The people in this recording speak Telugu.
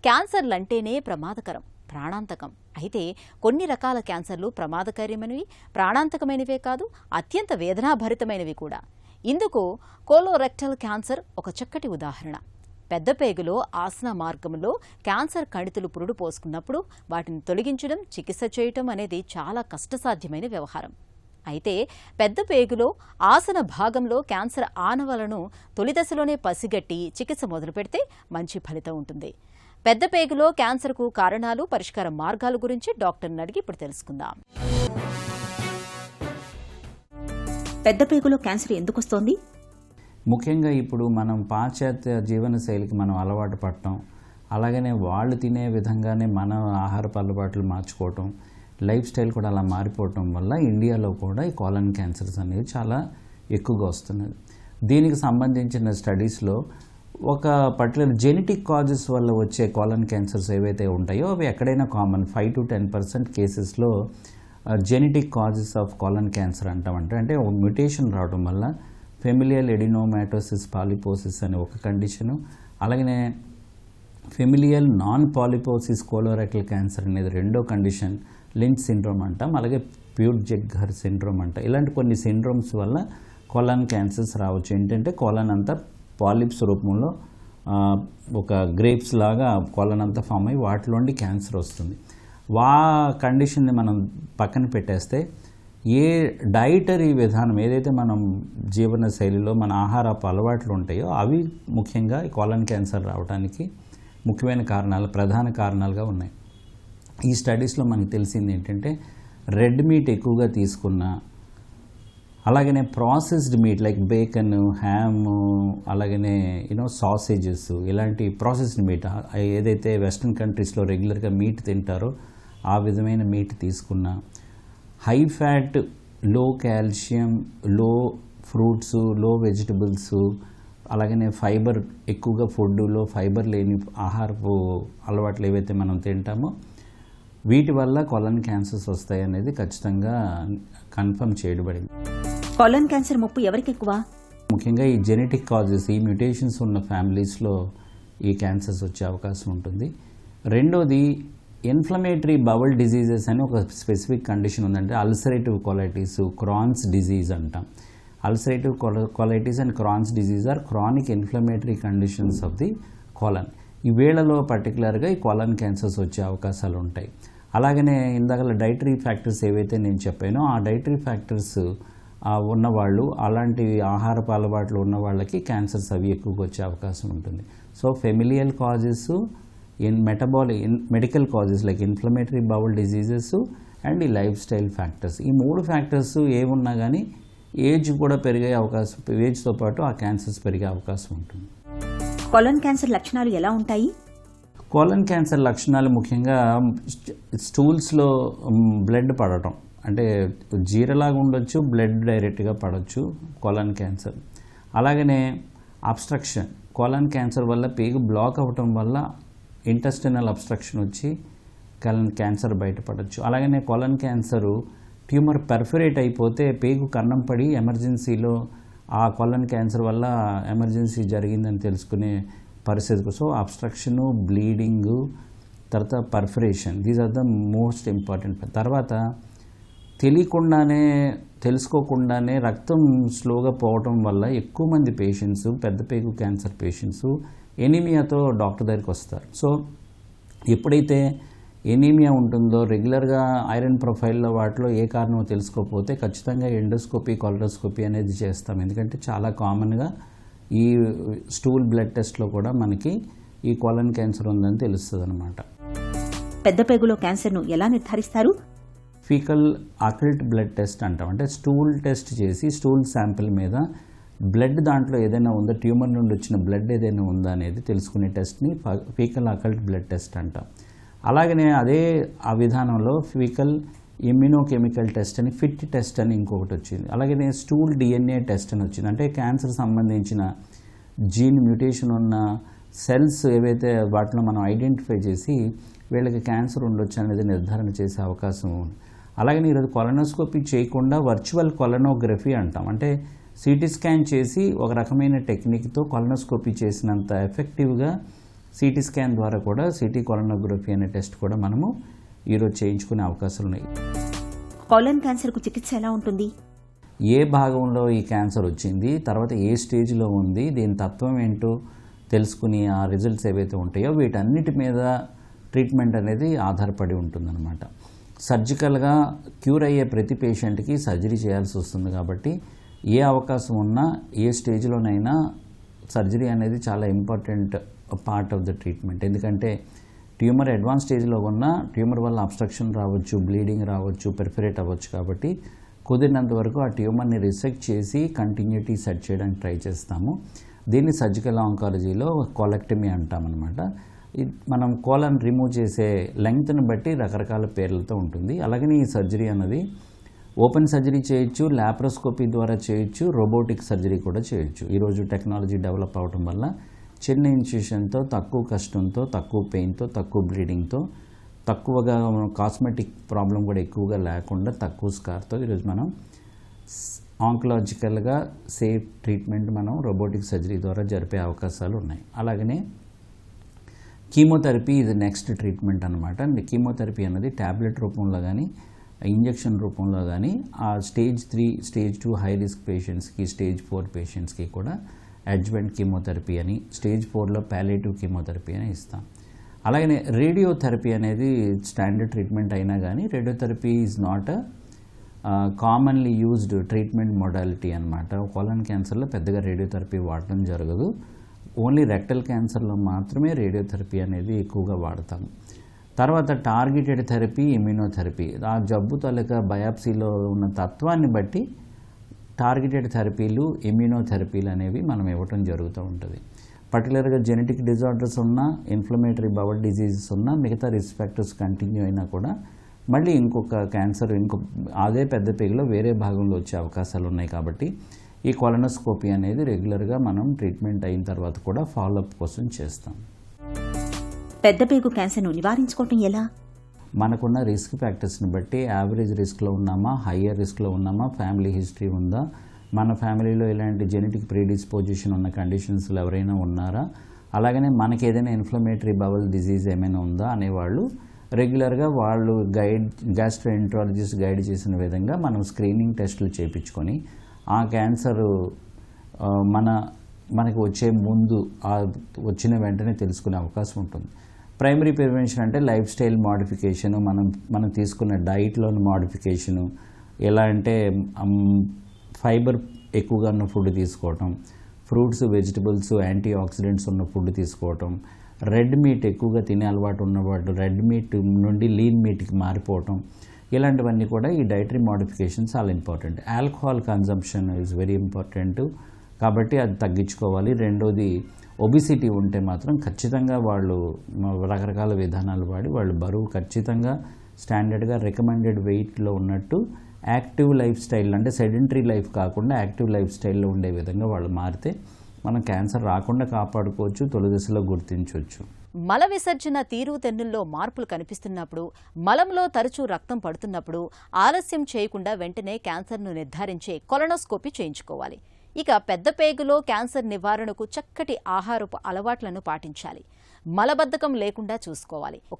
క్యాన్సర్లంటేనే ప్రమాదకరం, ప్రాణాంతకం. అయితే కొన్ని రకాల క్యాన్సర్లు ప్రమాదకరమైనవి, ప్రాణాంతకమైనవే కాదు, అత్యంత వేదనాభరితమైనవి కూడా. ఇందుకు కోలోరెక్టల్ క్యాన్సర్ ఒక చక్కటి ఉదాహరణ. పెద్దపేగులో ఆసన మార్గంలో క్యాన్సర్ కణితులు పురుడు పోసుకున్నప్పుడు వాటిని తొలగించడం, చికిత్స చేయటం అనేది చాలా కష్టసాధ్యమైన వ్యవహారం. అయితే పెద్దపేగులో ఆసన భాగంలో క్యాన్సర్ ఆనవాలను తొలి దశలోనే పసిగట్టి చికిత్స మొదలుపెడితే మంచి ఫలితం ఉంటుంది. పెద్దపేగులో క్యాన్సర్కు కారణాలు, పరిష్కార మార్గాల గురించి డాక్టర్ని అడిగి ఇప్పుడు తెలుసుకుందాం. పెద్దపేగులో క్యాన్సర్ ఎందుకు వస్తోంది? ముఖ్యంగా ఇప్పుడు మనం పాశ్చాత్య జీవనశైలికి మనం అలవాటు పడటం, అలాగనే వాళ్ళు తినే విధంగానే మన ఆహారపు అలవాట్లు మార్చుకోవటం, లైఫ్ స్టైల్ కూడా అలా మారిపోవటం వల్ల ఇండియాలో కూడా ఈ కాలన్ క్యాన్సర్స్ అనేవి చాలా ఎక్కువగా వస్తున్నది. దీనికి సంబంధించిన స్టడీస్లో ఒక పర్టికులర్ జెనెటిక్ కాజెస్ వల్ల వచ్చే కాలన్ క్యాన్సర్స్ ఏవైతే ఉంటాయో అవి ఎక్కడైనా కామన్ 5 to 10% కేసెస్లో genetic causes of colon cancer అంటామంటే అంటే ఒక మ్యుటేషన్ రావడం వల్ల ఫెమిలియల్ ఎడినోమాటోసిస్ పాలిపోసిస్ అనే ఒక కండిషను, అలాగనే familial non polyposis colorectal cancer అనేది రెండో కండిషన్, లించ్ సిండ్రోమ్ అంటాం, అలాగే ప్యూర్జెగ్గర్ సిండ్రోమ్ అంటాం. ఇలాంటి కొన్ని సిండ్రోమ్స్ వల్ల కోలన్ క్యాన్సర్స్ రావచ్చు. ఏంటంటే కోలన్ అంతా పాలిప్స్ రూపంలో ఒక గ్రేప్స్ లాగా కోలన్ అంతా ఫామ్ అయ్యి వాటిలోండి క్యాన్సర్ వస్తుంది. కండిషన్ని మనం పక్కన పెట్టేస్తే ఏ డైటరీ విధానం ఏదైతే మనం జీవన శైలిలో మన ఆహారపు అలవాట్లు ఉంటాయో అవి ముఖ్యంగా ఈ కోలన్ క్యాన్సర్ రావడానికి ముఖ్యమైన కారణాలు, ప్రధాన కారణాలుగా ఉన్నాయి. ఈ స్టడీస్లో మనకు తెలిసింది ఏంటంటే రెడ్ మీట్ ఎక్కువగా తీసుకున్న, అలాగనే processed meat like bacon, ham, అలాగనే సాసేజెస్, ఇలాంటి ప్రాసెస్డ్ మీట్ ఏదైతే వెస్ట్రన్ కంట్రీస్లో రెగ్యులర్గా మీట్ తింటారో ఆ విధమైన మీట్ తీసుకున్న, high fat, low calcium, low fruits, low vegetables, అలాగనే ఫైబర్ ఎక్కువగా ఫుడ్లో ఫైబర్ లేని ఆహారపు అలవాట్లు ఏవైతే మనం తింటామో వీటి వల్ల కోలన్ క్యాన్సర్స్ వస్తాయి అనేది ఖచ్చితంగా కన్ఫర్మ్ చేయబడింది. కోలన్ క్యాన్సర్ ముప్పు ఎవరికి ఎక్కువ? ముఖ్యంగా ఈ జెనెటిక్ కాజెస్, ఈ మ్యుటేషన్స్ ఉన్న ఫ్యామిలీస్లో ఈ క్యాన్సర్స్ వచ్చే అవకాశం ఉంటుంది. రెండోది ఇన్ఫ్లమేటరీ బవల్ డిజీజెస్ అని ఒక స్పెసిఫిక్ కండిషన్ ఉందంటే అల్సరేటివ్ కొలైటిస్, క్రాన్స్ డిజీజ్ అంటాం. Ulcerative colitis and Crohn's disease are chronic inflammatory conditions of the colon. ఈ వేళలో పర్టికులర్గా ఈ కోలన్ క్యాన్సర్స్ వచ్చే అవకాశాలు ఉంటాయి. అలాగనే ఇందాక డైటరీ ఫ్యాక్టర్స్ ఏవైతే నేను చెప్పానో ఆ డైటరీ ఫ్యాక్టర్స్ ఉన్నవాళ్ళు, అలాంటి ఆహారపు అలవాట్లు ఉన్న వాళ్ళకి క్యాన్సర్స్ అవి ఎక్కువగా వచ్చే అవకాశం ఉంటుంది. So familial causes, medical causes like inflammatory bowl diseases and ఈ లైఫ్ స్టైల్ ఫ్యాక్టర్స్, ఈ 3 ఫ్యాక్టర్స్ ఏమున్నా కానీ ఏజ్ కూడా పెరిగే అవకాశం, ఏజ్తో పాటు ఆ క్యాన్సర్స్ పెరిగే అవకాశం ఉంటుంది. కోలన్ క్యాన్సర్ లక్షణాలు ఎలా ఉంటాయి? కోలన్ క్యాన్సర్ లక్షణాలు ముఖ్యంగా స్టూల్స్లో బ్లడ్ పడటం, అంటే జీరలాగా ఉండొచ్చు, బ్లడ్ డైరెక్ట్గా పడవచ్చు కోలన్ క్యాన్సర్. అలాగనే అబ్స్ట్రక్షన్, కోలన్ క్యాన్సర్ వల్ల పేగు బ్లాక్ అవ్వటం వల్ల ఇంటెస్టినల్ అబ్స్ట్రక్షన్ వచ్చి క్యాన్సర్ బయటపడవచ్చు. అలాగనే కోలన్ క్యాన్సరు ట్యూమర్ పెర్ఫరేట్ అయిపోతే పేగు కన్నం పడి ఎమర్జెన్సీలో ఆ కోలన్ క్యాన్సర్ వల్ల ఎమర్జెన్సీ జరిగిందని తెలుసుకునే పరిస్థితి. సో అబ్స్ట్రక్షను, బ్లీడింగు, తర్వాత perforation, these are the most important. తర్వాత తెలుసుకోకుండానే రక్తం స్లోగా పోవటం వల్ల ఎక్కువ మంది పేషెంట్స్, పెద్ద పేగు క్యాన్సర్ పేషెంట్స్ ఎనీమియాతో డాక్టర్ దగ్గరికి వస్తారు. సో ఎప్పుడైతే ఎనీమియా ఉంటుందో రెగ్యులర్గా ఐరన్ ప్రొఫైల్లో వాటిలో ఏ కారణమో తెలుసుకోకపోతే ఖచ్చితంగా ఎండోస్కోపీ, కొలనోస్కోపీ అనేది చేస్తాం. ఎందుకంటే చాలా కామన్గా ఈ స్టూల్ బ్లడ్ టెస్ట్లో కూడా మనకి ఈ కోలన్ క్యాన్సర్ ఉందని తెలుస్తుంది అనమాట. పెద్దపేగులో క్యాన్సర్ను ఎలా నిర్ధారిస్తారు? ఫీకల్ అకల్ట్ బ్లడ్ టెస్ట్ అంటాం. అంటే స్టూల్ టెస్ట్ చేసి స్టూల్ శాంపిల్ మీద బ్లడ్ దాంట్లో ఏదైనా ఉందా, ట్యూమర్ నుండి వచ్చిన బ్లడ్ ఏదైనా ఉందా అనేది తెలుసుకునే టెస్ట్ని ఫీకల్ అకల్ట్ బ్లడ్ టెస్ట్ అంటాం. అలాగనే ఆ విధానంలో ఫీకల్ ఇమ్యూనోకెమికల్ టెస్ట్ అని, ఫిట్ టెస్ట్ అని ఇంకొకటి వచ్చింది. అలాగే స్టూల్ డిఎన్ఏ టెస్ట్ అని వచ్చింది. అంటే క్యాన్సర్ సంబంధించిన జీన్ మ్యూటేషన్ ఉన్న సెల్స్ ఏవైతే వాటిలో మనం ఐడెంటిఫై చేసి వీళ్ళకి క్యాన్సర్ ఉండొచ్చు అనేది నిర్ధారణ చేసే అవకాశం ఉంది. అలాగే ఈరోజు కొలనోస్కోపీ చేయకుండా వర్చువల్ కొలనోగ్రఫీ అంటాం. అంటే సిటీ స్కాన్ చేసి ఒక రకమైన టెక్నిక్తో కొలనోస్కోపీ చేసినంత ఎఫెక్టివ్గా సిటీ స్కాన్ ద్వారా కూడా సిటీ కొలనోగ్రఫీ అనే టెస్ట్ కూడా మనము ఈరోజు చేయించుకునే అవకాశాలు ఉన్నాయి. కోలన్ క్యాన్సర్కు చికిత్స ఎలా ఉంటుంది? ఏ భాగంలో ఈ క్యాన్సర్ వచ్చింది, తర్వాత ఏ స్టేజ్లో ఉంది, దీని తత్వం ఏంటో తెలుసుకుని ఆ రిజల్ట్స్ ఏవైతే ఉంటాయో వీటన్నిటి మీద ట్రీట్మెంట్ అనేది ఆధారపడి ఉంటుందన్నమాట. సర్జికల్గా క్యూర్ అయ్యే ప్రతి పేషెంట్కి సర్జరీ చేయాల్సి వస్తుంది కాబట్టి ఏ అవకాశం ఉన్నా ఏ స్టేజ్లోనైనా సర్జరీ అనేది చాలా important part of the treatment. ఎందుకంటే ట్యూమర్ అడ్వాన్స్ స్టేజ్లో ఉన్న ట్యూమర్ వల్ల అబ్స్ట్రక్షన్ రావచ్చు, బ్లీడింగ్ రావచ్చు, పెర్ఫరేట్ అవ్వచ్చు. కాబట్టి కుదిరినంత వరకు ఆ ట్యూమర్ని రిసెక్ట్ చేసి కంటిన్యూటీ సెట్ చేయడానికి ట్రై చేస్తాము. దీన్ని సర్జికల్ ఆంకాలజీలో కోలెక్టమీ అంటామన్నమాట. మనం కోలన్ రిమూవ్ చేసే లెంగ్త్ని బట్టి రకరకాల పేర్లతో ఉంటుంది. అలాగని ఈ సర్జరీ అన్నది ఓపెన్ సర్జరీ చేయొచ్చు, లాప్రోస్కోపీ ద్వారా చేయొచ్చు, రోబోటిక్ సర్జరీ కూడా చేయొచ్చు. ఈరోజు టెక్నాలజీ డెవలప్ అవడం వల్ల చిన్న ఇన్సిషన్తో, తక్కువ కష్టంతో, తక్కువ పెయిన్తో, తక్కువ బ్లీడింగ్తో, తక్కువగా కాస్మెటిక్ ప్రాబ్లం కూడా ఎక్కువగా లేకుండా తక్కువ స్కార్తో ఈరోజు మనం ఆంకలాజికల్గా సేఫ్ ట్రీట్మెంట్ మనం రోబోటిక్ సర్జరీ ద్వారా జరిపే అవకాశాలు ఉన్నాయి. అలాగనే కీమోథెరపీ ఇది నెక్స్ట్ ట్రీట్మెంట్ అనమాట. కీమోథెరపీ అన్నది ట్యాబ్లెట్ రూపంలో కానీ ఇంజెక్షన్ రూపంలో కానీ ఆ స్టేజ్ 3, స్టేజ్ 2 హై రిస్క్ పేషెంట్స్కి, స్టేజ్ 4 పేషెంట్స్కి కూడా అడ్జువెంట్ కీమోథెరపీ అని, స్టేజ్ 4లో ప్యాలియేటివ్ కీమోథెరపీ అని ఇస్తాం. అలాగనే రేడియోథెరపీ అనేది స్టాండర్డ్ ట్రీట్మెంట్ అయినా కానీ radiotherapy is not commonly used treatment modality అనమాట. కోలన్ క్యాన్సర్లో పెద్దగా రేడియోథెరపీ వాడటం జరగదు. ఓన్లీ రెక్టల్ క్యాన్సర్లో మాత్రమే రేడియోథెరపీ అనేది ఎక్కువగా వాడతాం. తర్వాత టార్గెటెడ్ థెరపీ, ఇమ్యూనోథెరపీ. ఆ జబ్బు తాలూకా బయాప్సీలో ఉన్న తత్వాన్ని బట్టి టార్గెటెడ్ థెరపీలు, ఇమ్యూనోథెరపీలు అనేవి మనం ఇవ్వటం జరుగుతూ ఉంటుంది. పర్టికులర్గా జెనెటిక్ డిజార్డర్స్ ఉన్నా, ఇన్ఫ్లమేటరీ బవల్ డిజీజెస్ ఉన్నా, మిగతా రిస్క్ ఫ్యాక్టర్స్ కంటిన్యూ అయినా కూడా మళ్ళీ ఇంకొక క్యాన్సర్ అదే పెద్ద పేగులో వేరే భాగంలో వచ్చే అవకాశాలు ఉన్నాయి. కాబట్టి ఈ కొలనోస్కోపీ అనేది రెగ్యులర్గా మనం ట్రీట్మెంట్ అయిన తర్వాత కూడా ఫాలోఅప్ కోసం చేస్తాం. పెద్ద పేగు క్యాన్సర్ను నివారించుకోవటం ఎలా? మనకున్న రిస్క్ ఫ్యాక్టర్స్ని బట్టి యావరేజ్ రిస్క్లో ఉన్నామా, హయ్యర్ రిస్క్లో ఉన్నామా, ఫ్యామిలీ హిస్టరీ ఉందా, మన ఫ్యామిలీలో ఇలాంటి జెనెటిక్ ప్రీడిస్పోజిషన్ ఉన్న కండిషన్స్లో ఎవరైనా ఉన్నారా, అలాగనే మనకి ఏదైనా ఇన్ఫ్లమేటరీ బవల్ డిజీజ్ ఏమైనా ఉందా అనేవాళ్ళు రెగ్యులర్గా వాళ్ళు గ్యాస్ట్రోఎంట్రాలజిస్ట్ గైడ్ చేసిన విధంగా మనం స్క్రీనింగ్ టెస్టులు చేయించుకొని ఆ క్యాన్సర్ మనకి వచ్చే ముందు వచ్చిన వెంటనే తెలుసుకునే అవకాశం ఉంటుంది. ప్రైమరీ ప్రివెన్షన్ అంటే లైఫ్ స్టైల్ మోడిఫికేషను, మనం తీసుకున్న డైట్లోని మోడిఫికేషను. ఎలా అంటే ఫైబర్ ఎక్కువగా ఉన్న ఫుడ్ తీసుకోవటం, ఫ్రూట్స్, వెజిటబుల్స్, యాంటీ ఆక్సిడెంట్స్ ఉన్న ఫుడ్ తీసుకోవటం, రెడ్ మీట్ ఎక్కువగా తినే అలవాటు ఉన్నవాడు రెడ్ మీట్ నుండి లీన్ మీట్కి మారిపోవటం, ఇలాంటివన్నీ కూడా ఈ డైటరీ మోడిఫికేషన్స్ చాలా important. Alcohol consumption is very important కాబట్టి అది తగ్గించుకోవాలి. రెండోది ఒబిసిటీ ఉంటే మాత్రం ఖచ్చితంగా వాళ్ళు రకరకాల విధానాలు వాడి వాళ్ళు బరువు ఖచ్చితంగా స్టాండర్డ్గా రికమెండెడ్ వెయిట్లో ఉన్నట్టు యాక్టివ్ లైఫ్ స్టైల్ అంటే సెడెంటరీ లైఫ్ కాకుండా యాక్టివ్ లైఫ్ స్టైల్లో ఉండే విధంగా వాళ్ళు మారితే మనం క్యాన్సర్ రాకుండా కాపాడుకోవచ్చు, తొలి దశలో గుర్తించవచ్చు. మల విసర్జన తీరుతెన్నుల్లో మార్పులు కనిపిస్తున్నప్పుడు, మలంలో తరచూ రక్తం పడుతున్నప్పుడు ఆలస్యం చేయకుండా వెంటనే క్యాన్సర్ను నిర్ధారించే కొలనోస్కోపీ చేయించుకోవాలి. ఇక పెద్ద పేగులో క్యాన్సర్ నివారణకు చక్కటి ఆహారపు అలవాట్లను పాటించాలి. మలబద్ధకం లేకుండా చూసుకోవాలి.